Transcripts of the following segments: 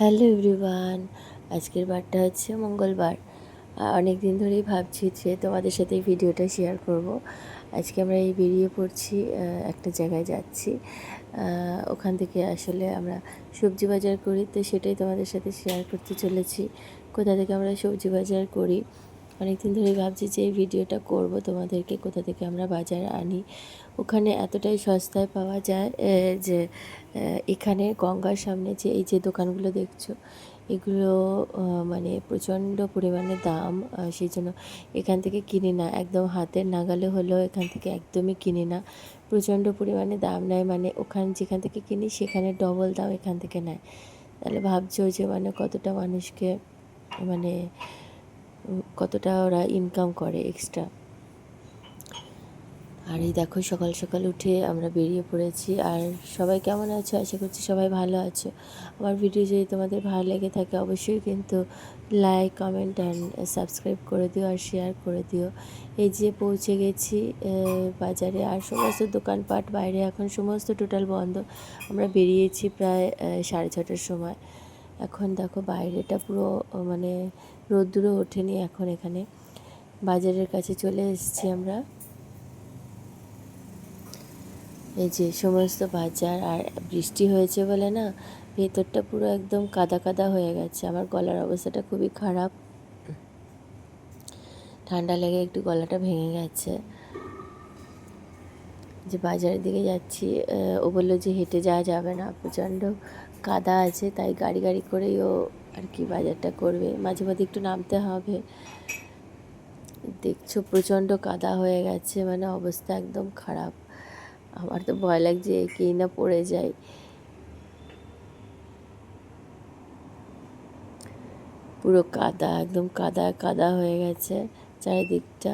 Hello everyone, আজকের বারটা হচ্ছে মঙ্গলবার। অনেক দিন ধরেই ভাবছি যে তোমাদের সাথে এই ভিডিওটা শেয়ার করব। আজকে আমরা বেরিয়ে পড়ছি, একটা জায়গায় যাচ্ছি। ওখান থেকে আসলে আমরা সবজি বাজার করি, তো সেটাই তোমাদের সাথে শেয়ার করতে চলেছি। কোথা থেকে আমরা সবজি বাজার করি, অনেক দিন ধরেই ভাবছি যে এই ভিডিওটা করব তোমাদেরকে, কোথা থেকে আমরা বাজার আনি। ওখানে এতটাই সস্তায় পাওয়া যায় যে এখানে গঙ্গার সামনে যে এই যে দোকানগুলো দেখছো, এগুলো মানে প্রচণ্ড পরিমাণে দাম। সেই জন্য এখান থেকে কিনি না, একদম হাতের নাগালে হলেও এখান থেকে একদমই কিনি না। প্রচণ্ড পরিমাণে দাম নেয়, মানে ওখানে যেখান থেকে কিনি সেখানে ডবল দাম এখান থেকে নেয়। তাহলে ভাবছো যে মানে কতটা মানুষকে, মানে কতটা ওরা ইনকাম করে এক্সট্রা। আর এই দেখো সকাল সকাল উঠে আমরা বেরিয়ে পড়েছি। আর সবাই কেমন আছো? আশা করছি সবাই ভালো আছো। আমার ভিডিও যদি তোমাদের ভালো লেগে থাকে অবশ্যই কিন্তু লাইক, কমেন্ট অ্যান্ড সাবস্ক্রাইব করে দিও আর শেয়ার করে দিও। এই যে পৌঁছে গেছি বাজারে, আর সমস্ত দোকানপাট বাইরে এখন সমস্ত টোটাল বন্ধ। আমরা বেরিয়েছি প্রায় 6:30টার সময়। এখন দেখো বাইরেটা পুরো মানে রোদ্দুরও ওঠেনি এখন। এখানে বাজারের কাছে চলে এসেছি আমরা। এই যে সমস্ত বাজার, আর বৃষ্টি হয়েছে বলে না ভেতরটা পুরো একদম কাদা কাদা হয়ে গেছে। আমার গলার অবস্থাটা খুবই খারাপ, ঠান্ডা লেগে একটু গলাটা ভেঙে গেছে। যে বাজারের দিকে যাচ্ছি, ও বললো যে হেঁটে যাওয়া যাবে না, প্রচণ্ড কাদা আছে, তাই গাড়ি গাড়ি করেই ও আর কি বাজারটা করবে। মাঝে মাঝে একটু নামতে হবে। দেখছো প্রচণ্ড কাদা হয়ে গেছে, মানে অবস্থা একদম খারাপ। আমার তো ভয় লাগছে কেই না পড়ে যায়। পুরো কাদা, একদম কাদা কাদা হয়ে গেছে চারিদিকটা।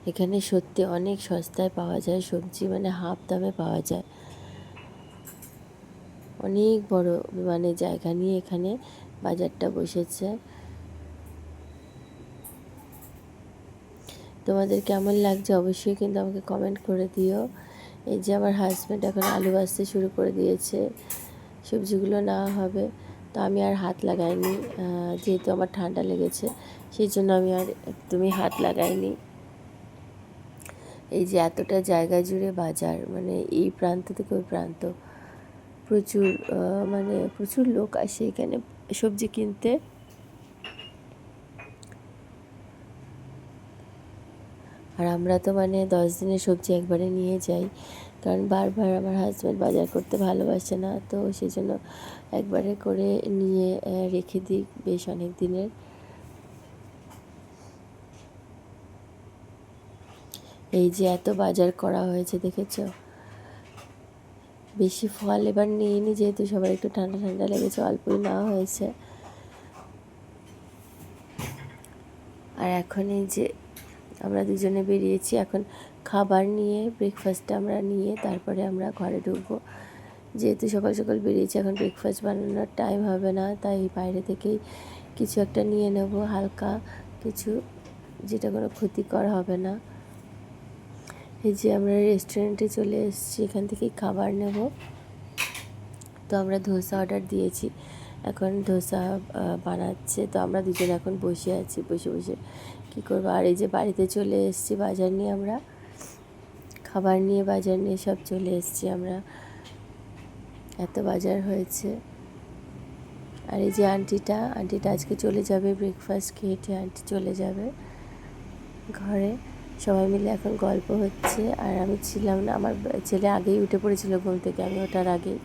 এখানে সত্যি অনেক সস্তায় পাওয়া যায় সবজি, মানে হাফ দামে পাওয়া যায়। অনেক বড় মানে জায়গা নিয়ে এখানে বাজারটা বসেছে। তোমাদের কেমন লাগছে অবশ্যই কিন্তু আমাকে কমেন্ট করে দিও। এই যে আমার হাজব্যান্ড এখন আলু ভাজতে শুরু করে দিয়েছে, সবজিগুলো নেওয়া হবে। তো আমি আর হাত লাগাইনি, যেহেতু আমার ঠান্ডা লেগেছে সেই জন্য আমি আর একদমই হাত লাগাইনি। এই যে এতটা জায়গা জুড়ে বাজার, মানে এই প্রান্ত থেকে ওই প্রান্ত, প্রচুর মানে প্রচুর লোক আসে এখানে সবজি কিনতে। আর আমরা তো মানে 10 দিনের সবজি একবারে নিয়ে যাই, কারণ বারবার আমার হাজব্যান্ড বাজার করতে ভালোবাসে না, তো সেই জন্য একবারে করে নিয়ে রেখে দিই বেশ অনেক দিনের। এই যে এত বাজার করা হয়েছে দেখেছো। বেশি ফল এবার নিইনি, যেহেতু সবার একটু ঠান্ডা ঠান্ডা লেগেছে, অল্পই নেওয়া হয়েছে। আর এখন এই যে আমরা দুজনে বেরিয়েছি এখন খাবার নিয়ে, ব্রেকফাস্টটা আমরা নিয়ে তারপরে আমরা ঘরে ঢুকবো। যেহেতু সকাল সকাল বেরিয়েছি, এখন ব্রেকফাস্ট বানানোর টাইম হবে না, তাই বাইরে থেকেই কিছু একটা নিয়ে নেব, হালকা কিছু, যেটা কোনো ক্ষতিকর হবে না। এই যে আমরা রেস্টুরেন্টে চলে এসেছি, এখান থেকেই খাবার নেব। তো আমরা ধোসা অর্ডার দিয়েছি, এখন ধোসা বানাচ্ছে। তো আমরা দুজন এখন বসে আছি, বসে বসে কী করবো। আর এই যে বাড়িতে চলে এসেছি বাজার নিয়ে, আমরা খাবার নিয়ে বাজার নিয়ে সব চলে এসেছি আমরা, এত বাজার হয়েছে। আর এই যে আন্টিটা আজকে চলে যাবে ব্রেকফাস্ট খেয়ে, আন্টি চলে যাবে ঘরে। সবাই মিলে এখন গল্প হচ্ছে, আর আমি ছিলাম না, আমার ছেলে আগেই উঠে পড়েছিল ঘুম থেকে, আমি ওঠার আগেই।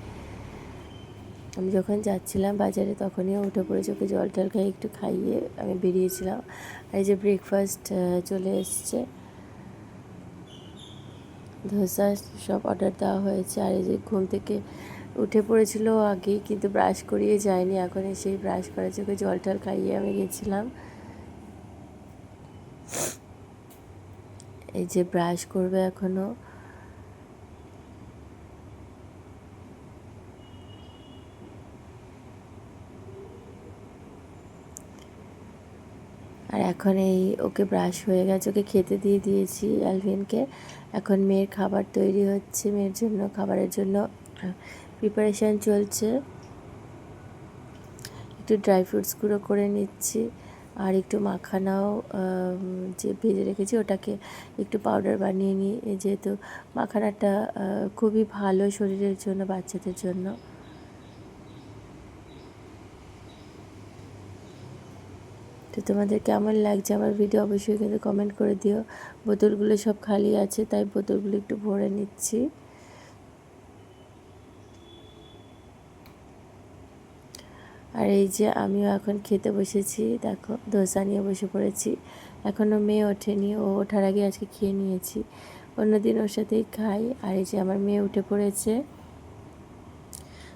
আমি যখন যাচ্ছিলাম বাজারে তখনই উঠে পড়েছে, ওকে জল টল খাইয়ে একটু খাইয়ে আমি বেরিয়েছিলাম। আর এই যে ব্রেকফাস্ট চলে এসছে, ধোসা সব অর্ডার দেওয়া হয়েছে। আর এই যে ঘুম থেকে উঠে পড়েছিল আগেই, কিন্তু ব্রাশ করিয়ে যায়নি, এখন এসেই ব্রাশ করেছে, ওকে জল টল খাইয়ে আমি গেছিলাম। এই যে ব্রাশ করবে এখনও। আর এখন এই ওকে ব্রাশ হয়ে গেছে, ওকে খেতে দিয়ে দিয়েছি অ্যালভিনকে। এখন মেয়ের খাবার তৈরি হচ্ছে, মেয়ের জন্য খাবারের জন্য প্রিপারেশান চলছে। একটু ড্রাই ফ্রুটস গুঁড়ো করে নিচ্ছি, আর একটু মাখানাও যে ভেজে রেখেছি ওটাকে একটু পাউডার বানিয়ে নিই, যেহেতু মাখানাটা খুবই ভালো শরীরের জন্য, বাচ্চাদের জন্য। তো তোমাদের কেমন লাগছে আমার ভিডিও অবশ্যই কিন্তু কমেন্ট করে দিও। বোতলগুলো সব খালি আছে, তাই বোতলগুলো একটু ভরে নিচ্ছি। আর এই যে আমিও এখন খেতে বসেছি, দেখো ধোসা নিয়ে বসে পড়েছি। এখনও মেয়ে ওঠেনি, ও ওঠার আগে আজকে খেয়ে নিয়েছি, অন্যদিন ওর সাথেই খাই। আর এই যে আমার মেয়ে উঠে পড়েছে,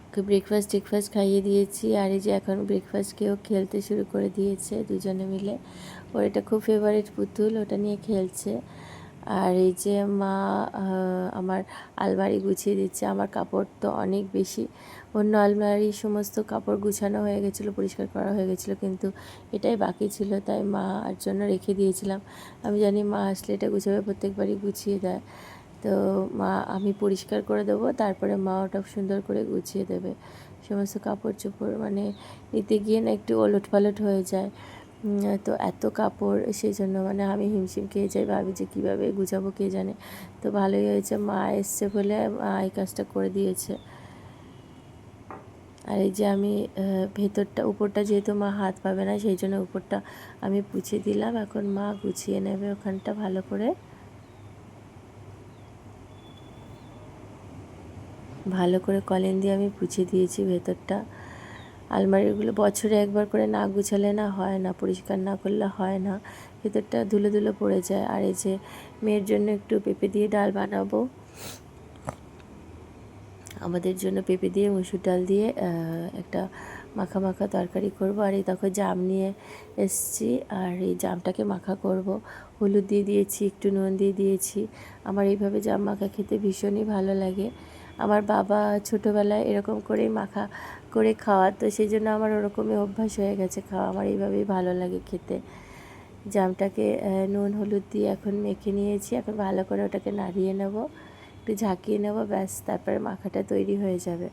ওকে ব্রেকফাস্ট খাইয়ে দিয়েছি। আর এই যে এখন ব্রেকফাস্ট খেয়েও খেলতে শুরু করে দিয়েছে দুজনে মিলে। ওর এটা খুব ফেভারিট পুতুল, ওটা নিয়ে খেলছে। আর এই যে মা আমার আলমারি গুছিয়ে দিচ্ছে। আমার কাপড় তো অনেক বেশি, অন্য আলমারি সমস্ত কাপড় গুছানো হয়ে গেছিলো, পরিষ্কার করা হয়ে গেছিলো, কিন্তু এটাই বাকি ছিল, তাই মার জন্য রেখে দিয়েছিলাম। আমি জানি মা আসলে এটা গুছাবে, প্রত্যেকবারই গুছিয়ে দেয়। তো আমি পরিষ্কার করে দেবো, তারপরে মা ওটা সুন্দর করে গুছিয়ে দেবে। সমস্ত কাপড় চোপড় মানে নিতে গিয়ে না একটু ওলট পালট হয়ে যায়। তো এত কাপড়, সেই জন্য মানে আমি হিমশিম খেয়ে যাই, ভাবি যে কীভাবে গুছাবো কে জানে। তো ভালোই হয়েছে মা এসছে বলে মা এই কাজটা করে দিয়েছে। আর এই যে আমি ভেতরটা, উপরটা যেহেতু মা হাত পাবে না, সেই জন্য উপরটা আমি পুছিয়ে দিলাম। এখন মা গুছিয়ে নেবে ওখানটা ভালো করে। ভালো করে কলিন দিয়ে আমি পুছে দিয়েছি ভেতরটা। আলমারিগুলো বছরে একবার করে না গুছালে না হয় না, পরিষ্কার না করলে হয় না, ভেতরটা ধুলো ধুলো পড়ে যায়। আর এই যে মেয়ের জন্য একটু পেঁপে দিয়ে ডাল বানাবো, আমাদের জন্য পেঁপে দিয়ে মসুর ডাল দিয়ে একটা মাখা মাখা তরকারি করব। আর এই তখন জাম নিয়ে এসছি, আর এই জামটাকে মাখা করব। হলুদ দিয়ে দিয়েছি, একটু নুন দিয়ে দিয়েছি। আমার এইভাবে জাম মাখা খেতে ভীষণই ভালো লাগে। আমার বাবা ছোটোবেলায় এরকম করেই মাখা করে খাওয়াতো, সেই জন্য আমার ওরকমই অভ্যাস হয়ে গেছে খাওয়া, আমার এইভাবেই ভালো লাগে খেতে। জামটাকে নুন হলুদ দিয়ে এখন মেখে নিয়েছি, এখন ভালো করে ওটাকে নাড়িয়ে নেব, একটু ঝাঁকিয়ে নেবো, ব্যাস তারপরে মাখাটা তৈরি হয়ে যাবে।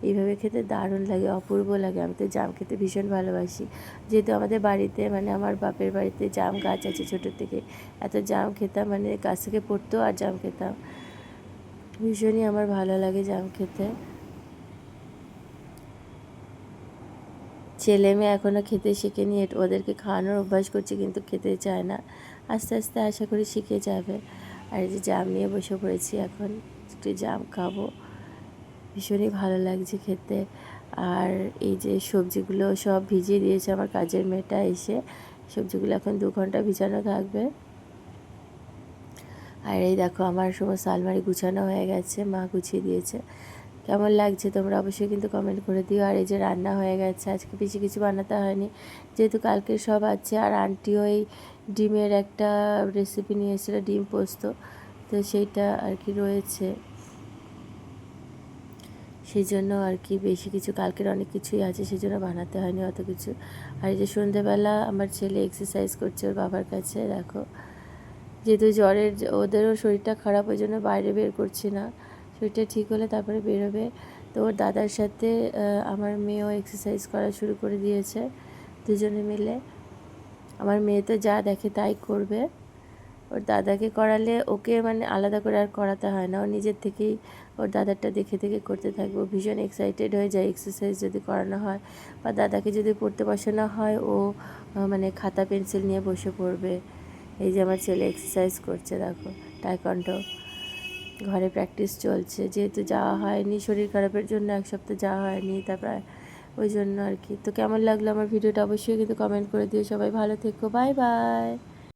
এইভাবে খেতে দারুণ লাগে, অপূর্ব লাগে। আমি তো জাম খেতে ভীষণ ভালোবাসি, যেহেতু আমাদের বাড়িতে মানে আমার বাপের বাড়িতে জাম গাছ আছে ছোটোর থেকে, এত জাম খেতাম, মানে গাছ থেকে পড়তো আর জাম খেতাম, ভীষণই আমার ভালো লাগে জাম খেতে। ছেলে মেয়ে এখনও খেতে শেখেনি, ওদেরকে খাওয়ানোর অভ্যাস করছে, কিন্তু খেতে চায় না। আস্তে আস্তে আশা করি শিখে যাবে। আর এই যে জাম নিয়ে বসে পড়েছি, এখন একটু জাম খাবো, ভীষণই ভালো লাগছে খেতে। আর এই যে সবজিগুলো সব ভিজিয়ে দিয়েছে আমার কাজের মেয়েটা এসে, সবজিগুলো এখন 2 ঘন্টা ভিজানো থাকবে। আর এই দেখো আমার সমস্ত আলমারি গুছানো হয়ে গেছে, মা গুছিয়ে দিয়েছে। কেমন লাগছে তোমরা অবশ্যই কিন্তু কমেন্ট করে দিও। আর এই যে রান্না হয়ে গেছে, আজকে বেশি কিছু বানাতে হয়নি, যেহেতু কালকে সব আছে। আর আন্টিও এই ডিমের একটা রেসিপি নিয়ে এসেছিলো, ডিম পোস্ত, তো সেইটা আর কি রয়েছে, সেই জন্য আর কি বেশি কিছু, কালকের অনেক কিছুই আছে, সেই জন্য বানাতে হয়নি অত কিছু। আর এই যে সন্ধ্যেবেলা আমার ছেলে এক্সারসাইজ করছে ওর বাবার কাছে, দেখো যেহেতু জ্বরের, ওদেরও শরীরটা খারাপ, ওই জন্য বাইরে বের করছি না, শরীরটা ঠিক হলে তারপরে বেরোবে। তো ওর দাদার সাথে আমার মেয়েও এক্সারসাইজ করা শুরু করে দিয়েছে, দুজনে মিলে। আমার মেয়ে তো যা দেখে তাই করবে, ওর দাদাকে করালে ওকে মানে আলাদা করে আর করাতে হয় না, ও নিজের থেকেই ওর দাদারটা দেখে দেখে করতে থাকবে। ও ভীষণ এক্সাইটেড হয়ে যায় এক্সারসাইজ যদি করানো হয়, বা দাদাকে যদি পড়তে বসানো হয়, ও মানে খাতা পেন্সিল নিয়ে বসে পড়বে। এই যে আমার ছেলে এক্সারসাইজ করছে, দেখো টাইকন্ডো ঘরে প্র্যাকটিস চলছে, যেহেতু যাওয়া হয়নি শরীর খারাপের জন্য, 1 সপ্তাহ যাওয়া হয়নি, তারপর ওই জন্য আর কি। তো কেমন লাগলো আমার ভিডিওটা অবশ্যই কিন্তু কমেন্ট করে দিও। সবাই ভালো থেকো, বাই বাই।